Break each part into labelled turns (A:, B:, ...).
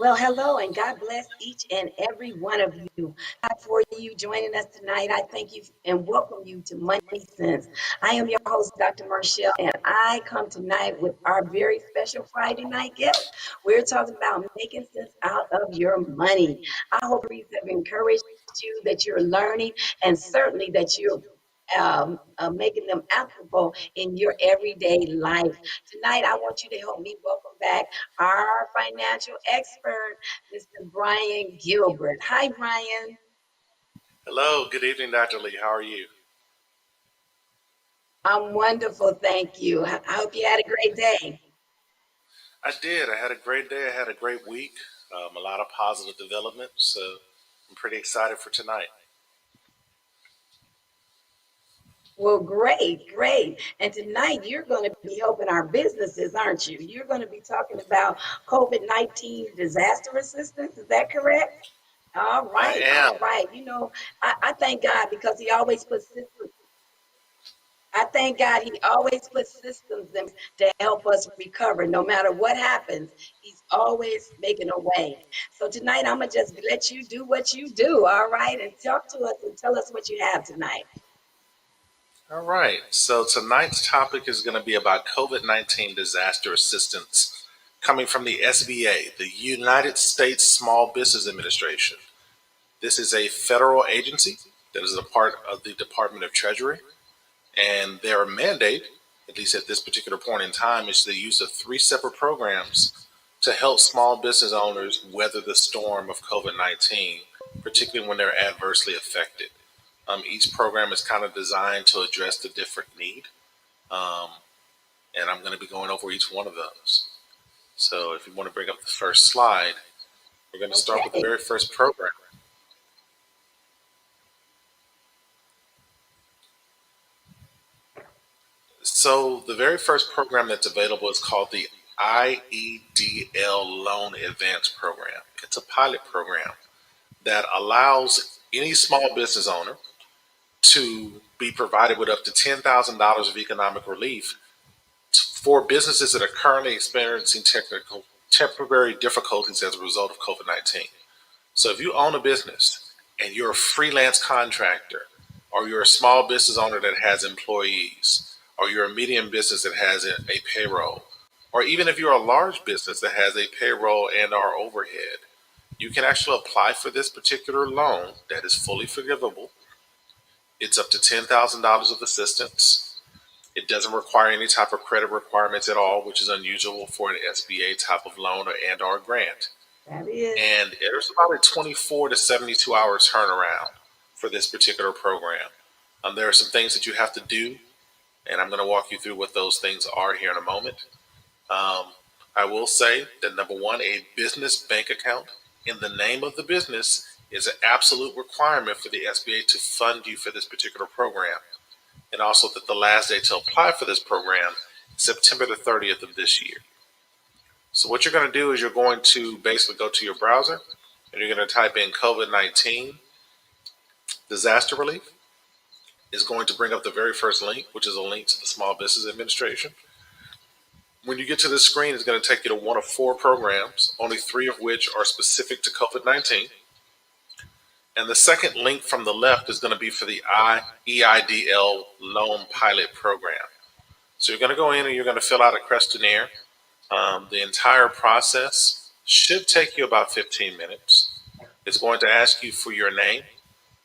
A: Well, hello, and God bless each and every one of you. God, for you joining us tonight, I thank you and welcome you to Money Sense. I am your host, Dr. Marshall, and I come tonight with our very special Friday night guest. We're talking about making sense out of your money. I hope these have encouraged you, that you're learning, and certainly that you're making them applicable in your everyday life. Tonight, I want you to help me welcome back our financial expert, Mr. Brian Gilbert. Hi, Brian.
B: Hello, good evening, Dr. Lee. How are you?
A: I'm wonderful, thank you. I hope you had a great day.
B: I did. I had a great day. I had a great week. A lot of positive development. So I'm pretty excited for tonight.
A: Well, great, great. And tonight you're going to be helping our businesses, aren't you? You're going to be talking about COVID-19 disaster assistance. Is that correct? All
B: I
A: right,
B: am.
A: all right. I thank God because He always puts systems. I thank God He always puts systems in to help us recover. No matter what happens, He's always making a way. So tonight, I'm going to just let you do what you do, all right? And talk to us and tell us what you have tonight.
B: All right. So tonight's topic is going to be about COVID-19 disaster assistance coming from the SBA, the United States Small Business Administration. This is a federal agency that is a part of the Department of Treasury, and their mandate, at least at this particular point in time, is the use of three separate programs to help small business owners weather the storm of COVID 19, particularly when they're adversely affected. Each program is kind of designed to address the different need, um, and I'm going to be going over each one of those. So, if you want to bring up the first slide, we're going to start with the
A: Okay.
B: very first program. So, the very first program that's available is called the IEDL Loan Advance Program. It's a pilot program that allows any small business owner to be provided with up to $10,000 of economic relief for businesses that are currently experiencing temporary difficulties as a result of COVID 19. So if you own a business and you're a freelance contractor, or you're a small business owner that has employees, or you're a medium business that has a payroll, or even if you're a large business that has a payroll and our overhead, you can actually apply for this particular loan that is fully forgivable. It's up to $10,000 of assistance. It doesn't require any type of credit requirements at all, which is unusual for an SBA type of loan or grant.
A: That is.
B: And there's about a 24 to 72 hour turnaround for this particular program. There are some things that you have to do, and I'm going to walk you through what those things are here in a moment. Um, I will say that number one, a business bank account in the name of the business is an absolute requirement for the SBA to fund you for this particular program. And also that the last day to apply for this program is September the 30th of this year. So what you're going to do is you're going to basically go to your browser and you're going to type in COVID-19 disaster relief. Is going to bring up the very first link, which is a link to the Small Business Administration. When you get to this screen, it's going to take you to one of four programs, only three of which are specific to COVID 19. And the second link from the left is going to be for the EIDL Loan Pilot Program. So you're going to go in and you're going to fill out a questionnaire. The entire process should take you about 15 minutes. It's going to ask you for your name.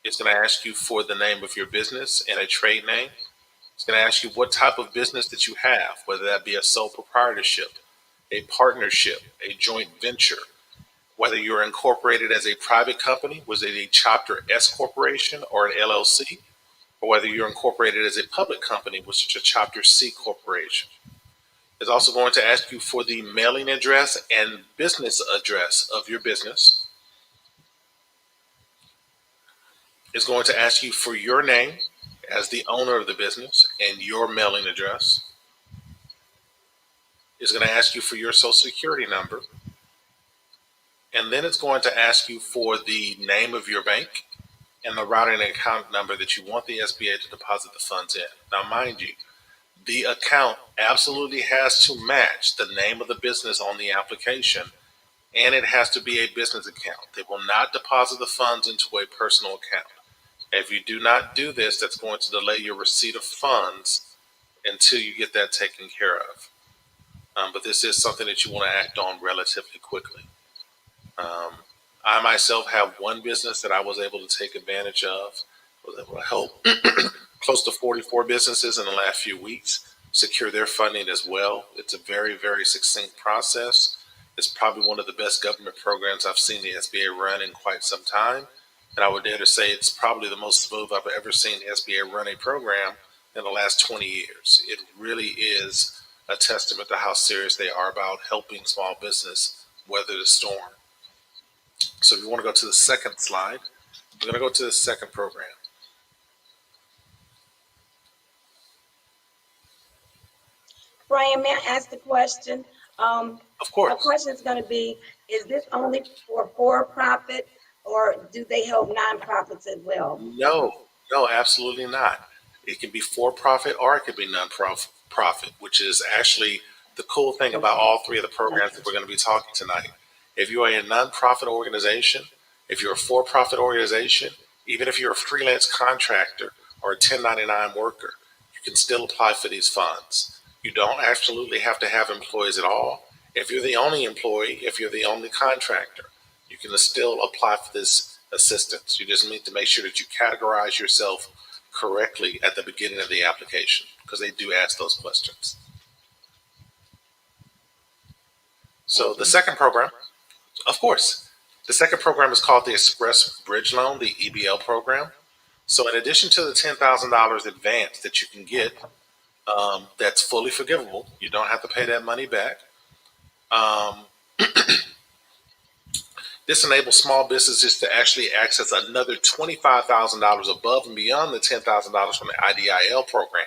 B: It's going to ask you for the name of your business and a trade name. It's going to ask you what type of business that you have, whether that be a sole proprietorship, a partnership, a joint venture, whether you're incorporated as a private company, was it a Chapter S corporation or an LLC, or whether you're incorporated as a public company, which is a Chapter C corporation. It's also going to ask you for the mailing address and business address of your business. It's going to ask you for your name as the owner of the business and your mailing address. It's going to ask you for your social security number. And then it's going to ask you for the name of your bank and the routing and account number that you want the SBA to deposit the funds in. Now, mind you, the account absolutely has to match the name of the business on the application and it has to be a business account. They will not deposit the funds into a personal account. If you do not do this, that's going to delay your receipt of funds until you get that taken care of. But this is something that you want to act on relatively quickly. Um, I myself have one business that I was able to take advantage of. Was able to help close to 44 businesses in the last few weeks secure their funding as well. It's a very, very succinct process. It's probably one of the best government programs I've seen the SBA run in quite some time. And I would dare to say it's probably the most smooth I've ever seen the SBA run a program in the last 20 years. It really is a testament to how serious they are about helping small business weather the storm. So if you want to go to the second slide, we're going to go to the second program.
A: Brian, may I ask the question?
B: Of
A: My
B: course.
A: question is going to be, is this only for-profit or do they help nonprofits as well?
B: No, no, absolutely not. It can be for profit or it can be non-profit, which is actually the cool thing about
A: Okay.
B: all three of the programs
A: Okay.
B: that we're going to be talking tonight. If you are a nonprofit organization, if you're a for-profit organization, even if you're a freelance contractor or a 1099 worker, you can still apply for these funds. You don't absolutely have to have employees at all. If you're the only employee, if you're the only contractor, you can still apply for this assistance. You just need to make sure that you categorize yourself correctly at the beginning of the application because they do ask those questions. So
A: Thank
B: the
A: you.
B: second program, of course, the second program is called the Express Bridge Loan, the EBL program. So in addition to the $10,000 advance that you can get, that's fully forgivable. You don't have to pay that money back. Um, This enables small businesses to actually access another $25,000 above and beyond the $10,000 from the IDIL program.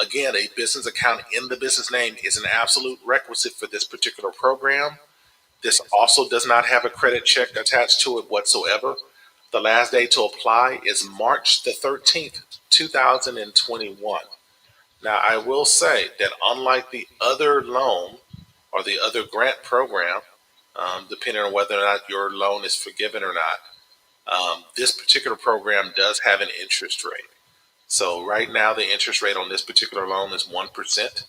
B: Again, a business account in the business name is an absolute requisite for this particular program. This also does not have a credit check attached to it whatsoever. The last day to apply is March the 13th, 2021. Now, I will say that unlike the other loan or the other grant program, depending on whether or not your loan is forgiven or not, this particular program does have an interest rate. So right now, the interest rate on this particular loan is 1%,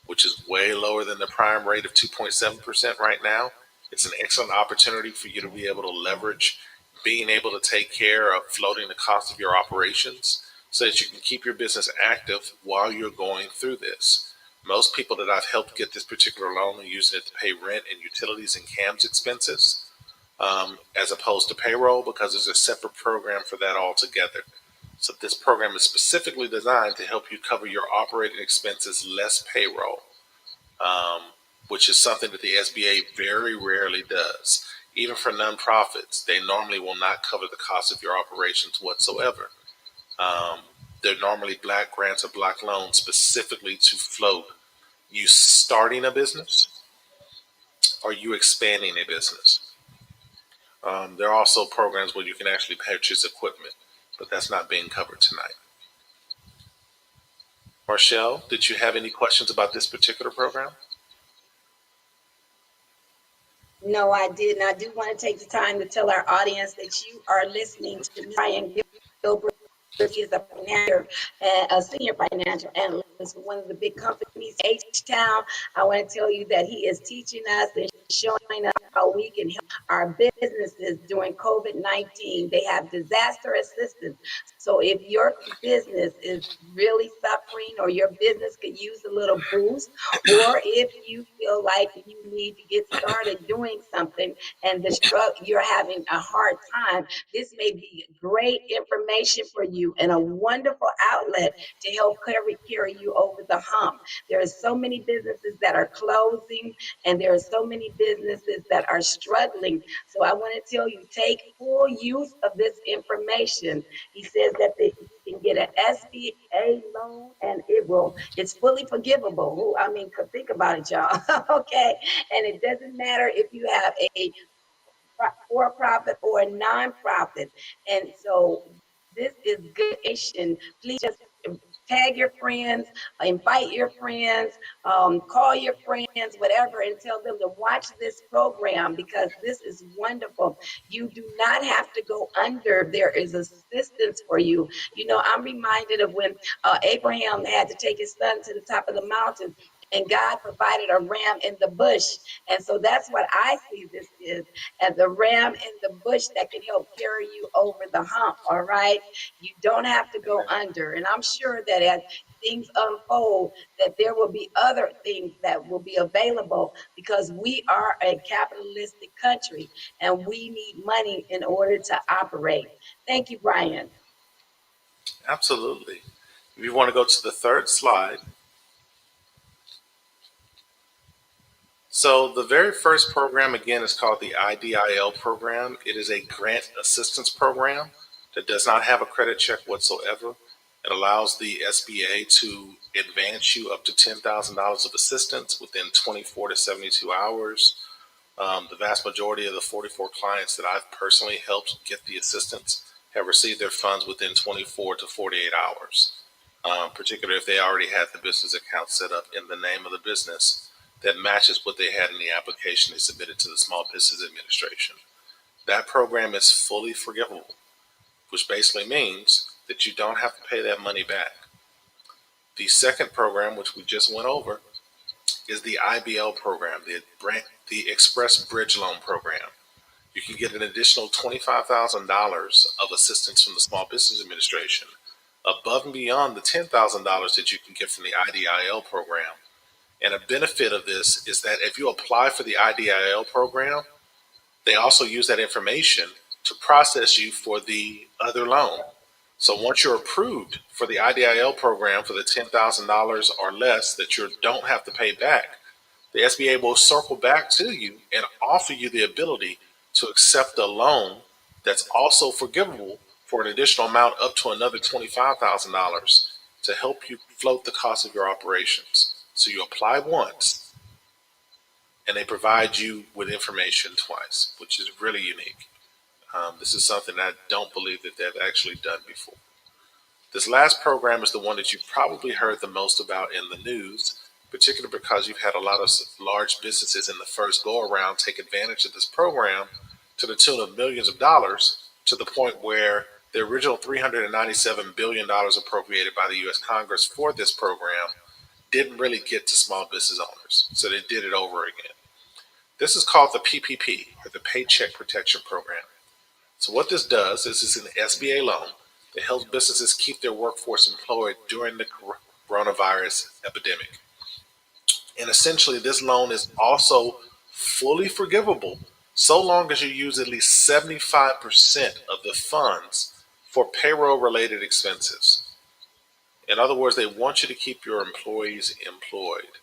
B: which is way lower than the prime rate of 2.7% right now. It's an excellent opportunity for you to be able to leverage being able to take care of floating the cost of your operations so that you can keep your business active while you're going through this. Most people that I've helped get this particular loan are using it to pay rent and utilities and CAMS expenses, as opposed to payroll because there's a separate program for that altogether. So this program is specifically designed to help you cover your operating expenses less payroll, um, which is something that the SBA very rarely does. Even for nonprofits, they normally will not cover the cost of your operations whatsoever. Um, they're normally black grants or black loans specifically to float you starting a business or you expanding a business. There are also programs where you can actually purchase equipment, but that's not being covered tonight. Marshall, did you have any questions about this particular program?
A: No, I didn't. I do want to take the time to tell our audience that you are listening to Brian Gilbert. He is a financial, a senior financial analyst for one of the big companies, H-Town. I want to tell you that he is teaching us and showing us how we can help our businesses during COVID-19. They have disaster assistance. So if your business is really suffering or your business could use a little boost, or if you feel like you need to get started doing something and you're having a hard time, this may be great information for you and a wonderful outlet to help carry you over the hump. There are so many businesses that are closing, and there are so many businesses that are struggling. So I want to tell you, take full use of this information. He says that you can get an SBA loan and it's fully forgivable. I mean, think about it, y'all. Okay. And it doesn't matter if you have a for profit or a nonprofit. And so this is good information. Please just tag your friends, invite your friends, call your friends, whatever, and tell them to watch this program because this is wonderful. You do not have to go under. There is assistance for you. You know, I'm reminded of when Abraham had to take his son to the top of the mountain. And God provided a ram in the bush. And so that's what I see this is as the ram in the bush that can help carry you over the hump. All right. You don't have to go
B: Amen.
A: under. And I'm sure that as things unfold, that there will be other things that will be available because we are a capitalistic country and we need money in order to operate. Thank you, Brian.
B: Absolutely. If you want to go to the third slide, so the very first program again is called the IDIL program. It is a grant assistance program that does not have a credit check whatsoever. It allows the SBA to advance you up to $10,000 of assistance within 24 to 72 hours. The vast majority of the 44 clients that I've personally helped get the assistance have received their funds within 24 to 48 hours, particularly if they already had the business account set up in the name of the business that matches what they had in the application they submitted to the Small Business Administration. That program is fully forgivable, which basically means that you don't have to pay that money back. The second program, which we just went over, is the IBL program, the Express Bridge Loan Program. You can get an additional $25,000 of assistance from the Small Business Administration above and beyond the $10,000 that you can get from the IDIL program. And a benefit of this is that if you apply for the IDIL program, they also use that information to process you for the other loan. So once you're approved for the IDIL program for the $10,000 or less that you don't have to pay back, the SBA will circle back to you and offer you the ability to accept a loan that's also forgivable for an additional amount up to another $25,000 to help you float the cost of your operations. So you apply once and they provide you with information twice, which is really unique. This is something I don't believe that they've actually done before. This last program is the one that you've probably heard the most about in the news, particularly because you've had a lot of large businesses in the first go around take advantage of this program to the tune of millions of dollars, to the point where the original $397 billion appropriated by the U.S. Congress for this program didn't really get to small business owners. So they did it over again. This is called the PPP, or the Paycheck Protection Program. So what this does is it's an SBA loan that helps businesses keep their workforce employed during the coronavirus epidemic. And essentially, this loan is also fully forgivable so long as you use at least 75% of the funds for payroll related expenses. In other words, they want you to keep your employees employed.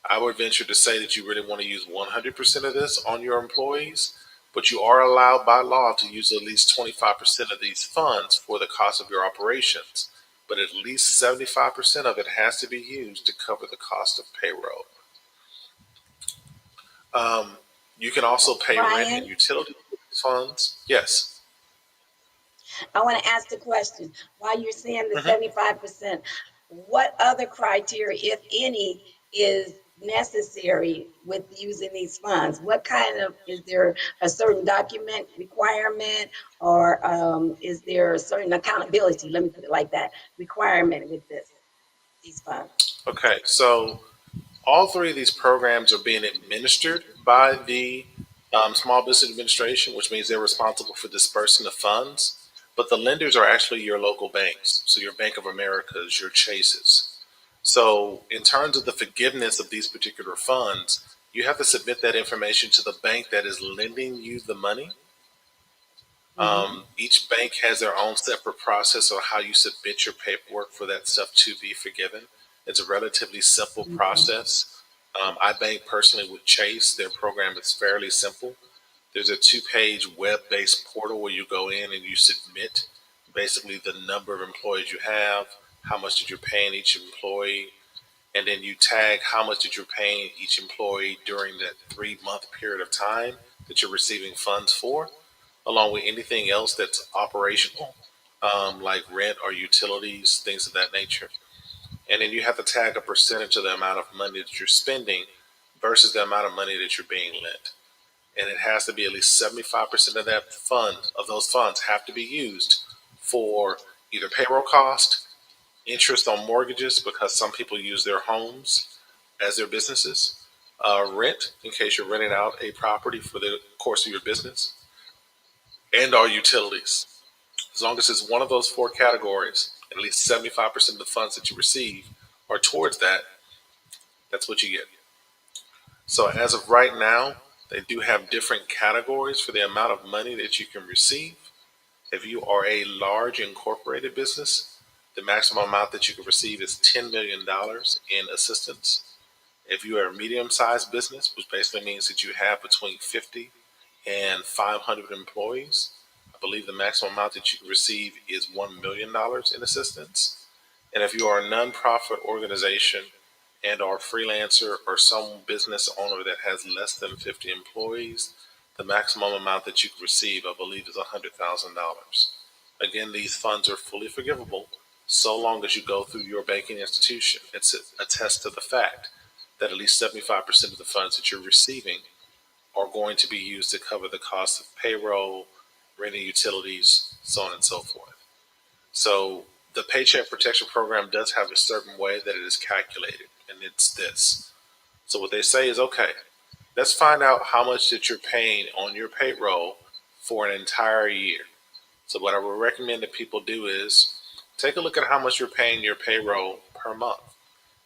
B: I would venture to say that you really want to use 100% of this on your employees, but you are allowed by law to use at least 25% of these funds for the cost of your operations. But at least 75% of it has to be used to cover the cost of payroll. Um, you can also pay rent and
A: Brian,
B: utility funds. Yes.
A: I want to ask the question while you're saying the
B: Mhm.
A: 75%, what other criteria, if any, is necessary with using these funds? What kind of, is there a certain document requirement or is there a certain accountability, let me put it like that, requirement with these funds?
B: Okay. So all three of these programs are being administered by the Small Business Administration, which means they're responsible for dispersing the funds. But the lenders are actually your local banks. So your Bank of Americas, your Chases. So in terms of the forgiveness of these particular funds, you have to submit that information to the bank that is lending you the money.
A: Mhm.
B: Each bank has their own separate process on how you submit your paperwork for that stuff to be forgiven. It's a relatively simple
A: Okay.
B: process. I bank personally with Chase. Their program is fairly simple. There's a two-page web-based portal where you go in and you submit basically the number of employees you have, how much that you're paying each employee, and then you tag how much that you're paying each employee during that 3 month period of time that you're receiving funds for, along with anything else that's operational, like rent or utilities, things of that nature. And then you have to tag a percentage of the amount of money that you're spending versus the amount of money that you're being lent. And it has to be at least 75% of that fund, of those funds, have to be used for either payroll cost, interest on mortgages, because some people use their homes as their businesses, rent, in case you're renting out a property for the course of your business, and our utilities. As long as it's one of those four categories, at least 75% of the funds that you receive are towards that, that's what you get. So as of right now, they do have different categories for the amount of money that you can receive. If you are a large incorporated business, the maximum amount that you can receive is $10 million in assistance. If you are a medium-sized business, which basically means that you have between 50 and 500 employees, I believe the maximum amount that you can receive is $1 million in assistance. And if you are a nonprofit organization and are a freelancer or some business owner that has less than 50 employees, the maximum amount that you can receive, I believe, is $100,000. Again, these funds are fully forgivable so long as you go through your banking institution. It's attest to the fact that at least 75% of the funds that you're receiving are going to be used to cover the cost of payroll, renting utilities, so on and so forth. So the Paycheck Protection Program does have a certain way that it is calculated, and it's this. So what they say is, okay, let's find out how much that you're paying on your payroll for an entire year. So what I would recommend that people do is take a look at how much you're paying your payroll per month.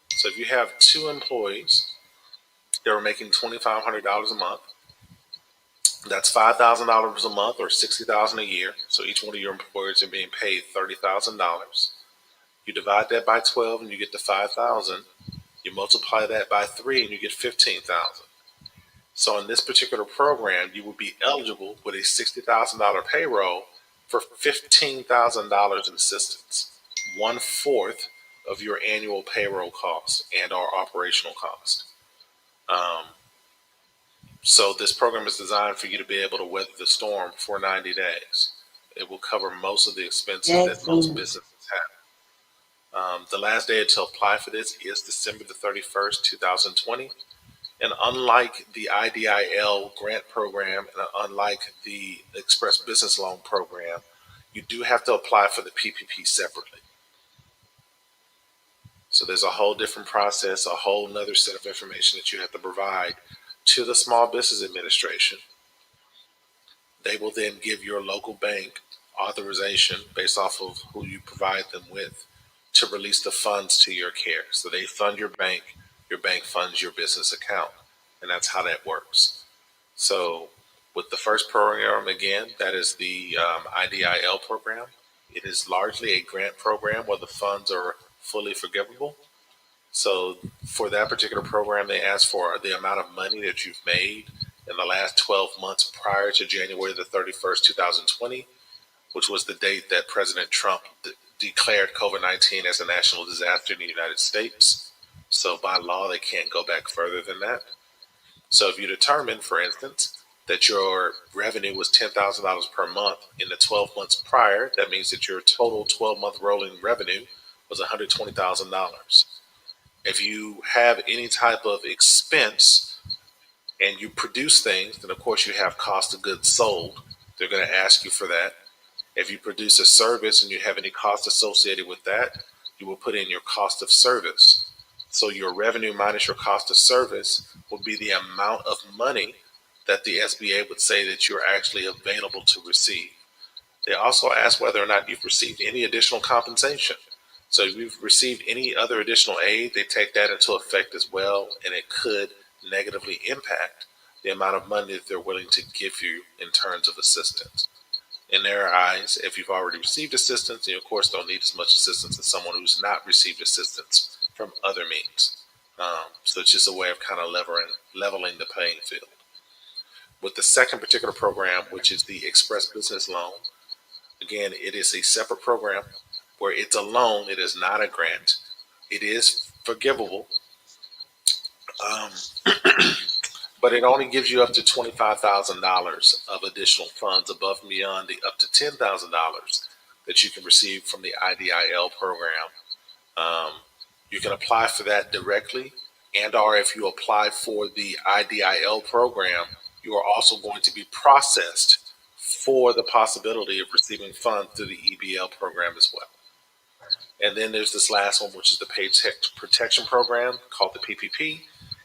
B: So if you have two employees that are making $2,500 a month, that's $5,000 a month or $60,000 a year. So each one of your employers are being paid $30,000. You divide that by 12 and you get to 5,000. You multiply that by 3 and you get 15,000. So in this particular program, you will be eligible with a $60,000 payroll for $15,000 in assistance, 1/4 of your annual payroll cost and our operational cost. Um, so this program is designed for you to be able to weather the storm for 90 days. It will cover most of the expenses that most
A: Excellent.
B: businesses have. The last day to apply for this is December the 31st, 2020. And unlike the IDIL grant program and unlike the Express Business Loan program, you do have to apply for the PPP separately. So there's a whole different process, a whole nother set of information that you have to provide to the Small Business Administration. They will then give your local bank authorization based off of who you provide them with to release the funds to your care. So they fund your bank funds your business account. And that's how that works. So with the first program, again, that is the IDIL program. It is largely a grant program where the funds are fully forgivable. So for that particular program, they ask for the amount of money that you've made in the last 12 months prior to January the 31st, 2020, which was the date that President Trump declared COVID-19 as a national disaster in the United States. So by law, they can't go back further than that. So if you determine, for instance, that your revenue was $10,000 per month in the 12 months prior, that means that your total 12-month rolling revenue was $120,000. If you have any type of expense and you produce things, then of course you have cost of goods sold. They're going to ask you for that. If you produce a service and you have any cost associated with that, you will put in your cost of service. So your revenue minus your cost of service will be the amount of money that the SBA would say that you're actually available to receive. They also ask whether or not you've received any additional compensation. So if you've received any other additional aid, they take that into effect as well, and it could negatively impact the amount of money that they're willing to give you in terms of assistance. In their eyes, if you've already received assistance, you of course don't need as much assistance as someone who's not received assistance from other means. So it's just a way of kind of leveling the playing field. With the second particular program, which is the Express Business Loan, again, it is a separate program where it's a loan. It is not a grant. It is forgivable, um, but it only gives you up to $25,000 of additional funds above and beyond the up to $10,000 that you can receive from the IDIL program. Um, You can apply for that directly, and or if you apply for the IDIL program, you are also going to be processed for the possibility of receiving funds through the EBL program as well. And then there's this last one, which is the Paycheck Protection Program called the PPP.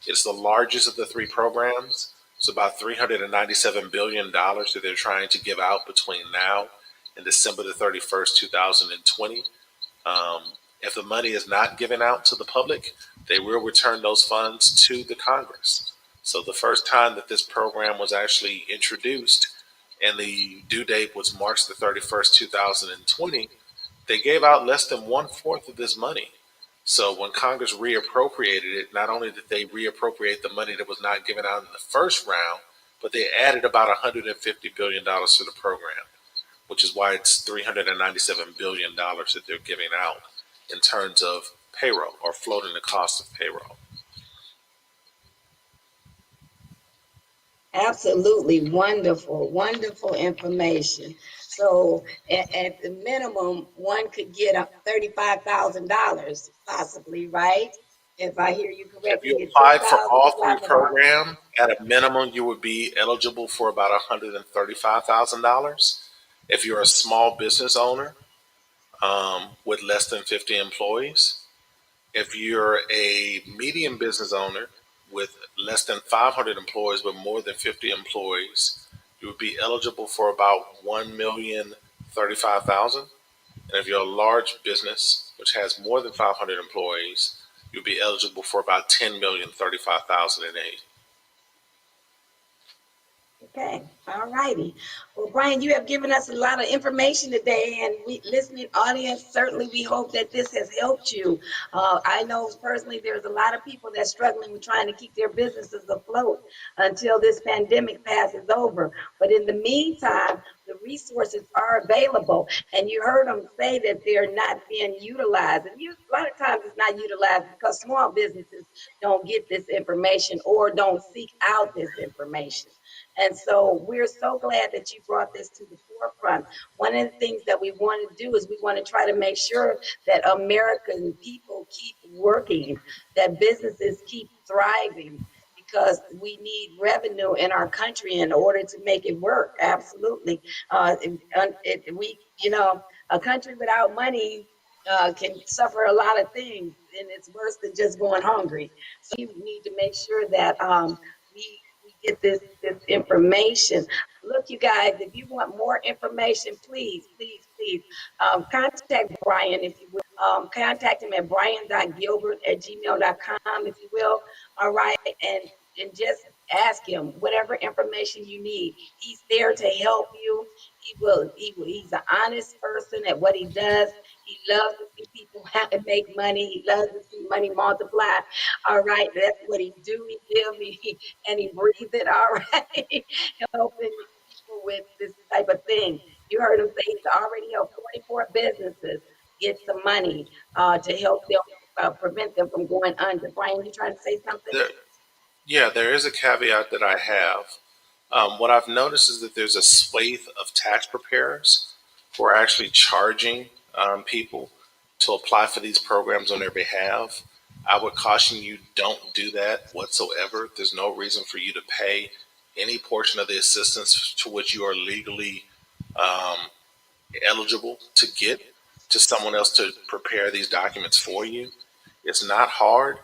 B: It's the largest of the three programs. It's about $397 billion that they're trying to give out between now and December the 31st, 2020. If the money is not given out to the public, they will return those funds to the Congress. So the first time that this program was actually introduced and the due date was March the 31st, 2020, they gave out less than one-fourth of this money. So when Congress reappropriated it, not only did they reappropriate the money that was not given out in the first round, but they added about $150 billion to the program, which is why it's $397 billion that they're giving out in terms of payroll or floating the cost of payroll.
A: Absolutely wonderful, wonderful information. So at the minimum, one could get $35,000 possibly, right? If I hear you
B: If
A: correctly,
B: you
A: get
B: applied for
A: 10,000
B: all three
A: plus.
B: programs, at a minimum, you would be eligible for about $135,000. If you're a small business owner with less than 50 employees, if you're a medium business owner with less than 500 employees but more than 50 employees, you would be eligible for about 1,035,000. And if you're a large business which has more than 500 employees, you'll be eligible for about 10,035,000 in aid.
A: Okay, all righty. Well, Brian, you have given us a lot of information today, and we, listening audience, certainly we hope that this has helped you. I know personally there's a lot of people that's struggling with trying to keep their businesses afloat until this pandemic passes over. But in the meantime, the resources are available, and you heard them say that they're not being utilized. And a lot of times it's not utilized because small businesses don't get this information or don't seek out this information. And so we're so glad that you brought this to the forefront. One of the things that we want to do is we want to try to make sure that American people keep working, that businesses keep thriving, because we need revenue in our country in order to make it work. Absolutely. A country without money can suffer a lot of things, and it's worse than just going hungry. So we need to make sure that we get this information. Look, you guys, if you want more information, please contact Brian, if you will. Contact him at brian.gilbert@gmail.com, if you will. All right, and just ask him whatever information you need. He's there to help you. He's an honest person at what he does. He loves to see people have to make money. He loves to see money multiply. All right, that's what he do. He live, and he breathes it. All right, helping people with this type of thing. You heard him say he's already helped 44 businesses get some money to help them prevent them from going under. Brian, you trying to say something?
B: There, yeah, there is a caveat that I have. What I've noticed is that there's a swathe of tax preparers who are actually charging people to apply for these programs on their behalf. I would caution you, don't do that whatsoever. There's no reason for you to pay any portion of the assistance to which you are legally um, eligible to get to someone else to prepare these documents for you. It's not hard.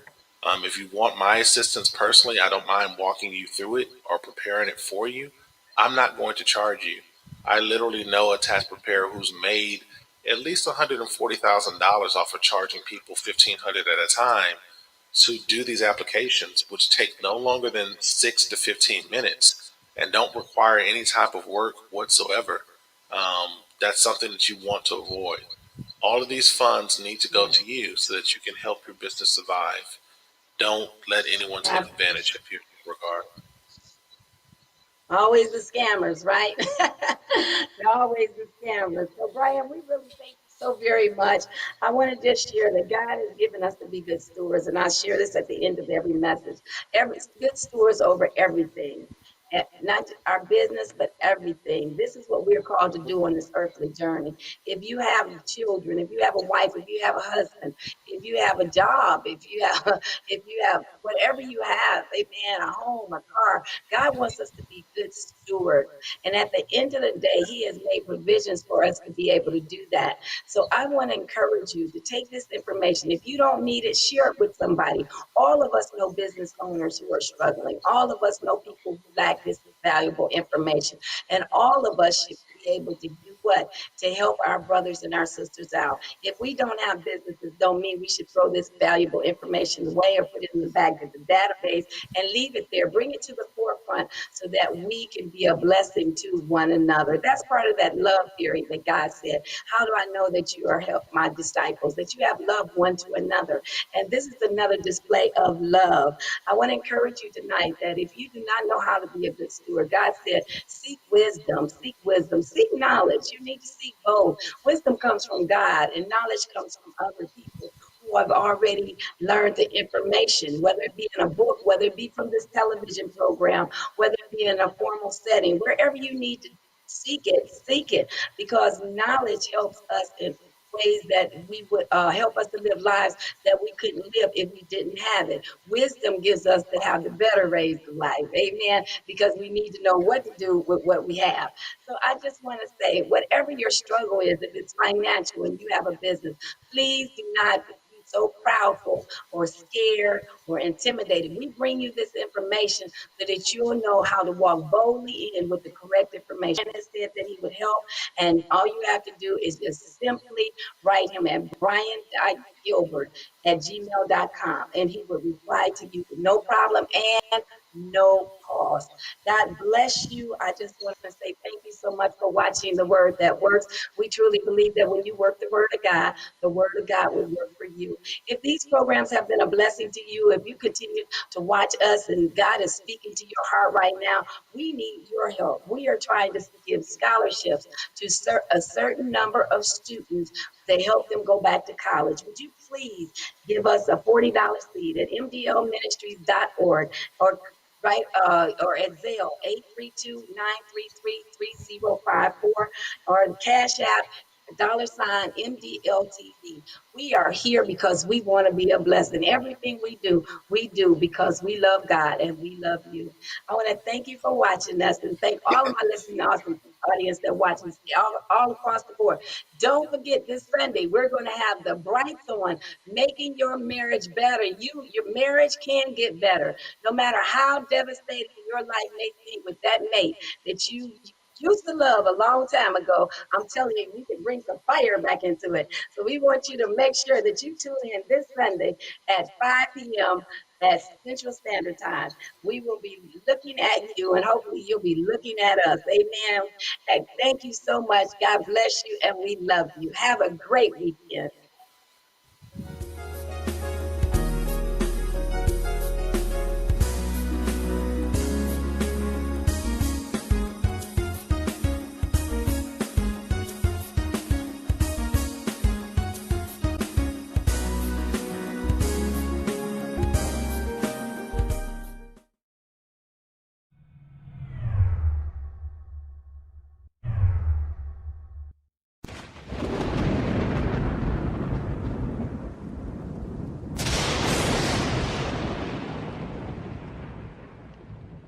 B: If you want my assistance personally, I don't mind walking you through it or preparing it for you. I'm not going to charge you. I literally know a tax preparer who's made at least $140,000 off of charging people $1,500 at a time to do these applications, which take no longer than 6 to 15 minutes and don't require any type of work whatsoever. That's something that you want to avoid. All of these funds need to go to you so that you can help your business survive. Don't let anyone take
A: Absolutely.
B: advantage of you in that regard.
A: Always the scammers, right? Always the scammers. So, Brian, we really thank you so very much. I want to just share that God has given us to be good stewards, and I share this at the end of every message. Every good stewards over everything. not our business, but everything. This is what we're called to do on this earthly journey. If you have children, if you have a wife, if you have a husband, if you have a job, if you have if you have whatever you have, amen, a home, a car, God wants us to be good stewards. And at the end of the day, He has made provisions for us to be able to do that. So I want to encourage you to take this information. If you don't need it, share it with somebody. All of us know business owners who are struggling. All of us know people who lack this valuable information. And all of us should be able to do what? To help our brothers and our sisters out. If we don't have businesses, don't mean we should throw this valuable information away or put it in the back of the database and leave it there. Bring it to the forefront so that we can be a blessing to one another. That's part of that love theory that God said. How do I know that you are my disciples? That you have love one to another. And this is another display of love. I want to encourage you tonight that if you do not know how to be a good steward, God said, seek wisdom, seek knowledge. You need to seek both. Wisdom comes from God, and knowledge comes from other people who have already learned the information, whether it be in a book, whether it be from this television program, whether it be in a formal setting, wherever you need to seek it, because knowledge helps us in ways that we would help us to live lives that we couldn't live if we didn't have it. Wisdom gives us to have the better ways of life. Amen. Because we need to know what to do with what we have. So I just want to say, whatever your struggle is, if it's financial and you have a business, please do not be so proudful or scared or intimidated. We bring you this information so that you'll know how to walk boldly in with the correct information. And said that he would help. And all you have to do is just simply write him at brian.gilbert@gmail.com, and he will reply to you with no problem and no cost. God bless you. I just want to say thank you so much for watching The Word That Works. We truly believe that when you work the Word of God will work for you. If these programs have been a blessing to you, if you continue to watch us and God is speaking to your heart right now, we need your help. We are trying to give scholarships to a certain number of students to help them go back to college. Would you please give us a $40 seed at mdlministries.org or or at Zelle 832-933-3054 or the Cash App $MDLTV. We are here because we want to be a blessing. Everything we do because we love God and we love you. I want to thank you for watching us and thank all of my listening awesome audience that watches all across the board. Don't forget this Sunday, we're going to have the Brights on, making your marriage better. Your marriage can get better. No matter how devastating your life may be with that mate that you used to love a long time ago, I'm telling you, we can bring some fire back into it. So we want you to make sure that you tune in this Sunday at 5 p.m. at Central Standard Time. We will be looking at you and hopefully you'll be looking at us. Amen. And thank you so much. God bless you and we love you. Have a great weekend.